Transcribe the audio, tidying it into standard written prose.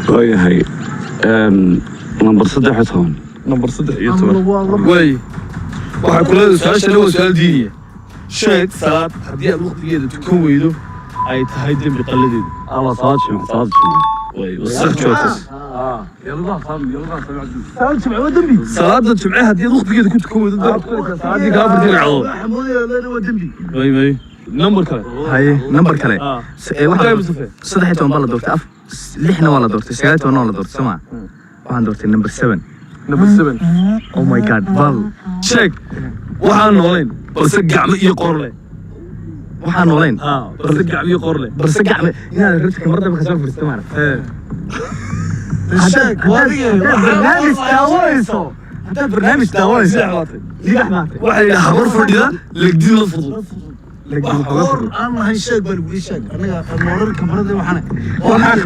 waayahay number 13 number 13 way waxaa kula su'aashana waa su'aal diiniya sheeg salaad haddii aad waqtigeeda tukan weydo ay tahay dembi qalladeedu alla salaad jimcaha way wasax joogtas salaad jimcaha waa dembi salaada jimcaha haddii aad waqtigeeda ku tukan weydo salaadii kaa farti ragcadood waa dembi way number kale haye number kale waxaa mustafa 13 baa la doortay 6 waa la doortay 9 waa la doortay soma waxaan doortay number 7 number 7 oh my god bal sheeg waxaan noolayn balse gacmo iyo qor leh waxaan noolayn balse gacmo iyo qor leh balse gacmo inaad rabto kamarada ka soo furtay maarag sheeg barnaamij daawanayso hadaad barnaamij daawanayso libax maatay waxay yidhaha habar fadhida legdina fudud aan lahayn sheeg baan ugu sheeg anaga noorar kamarada waxaan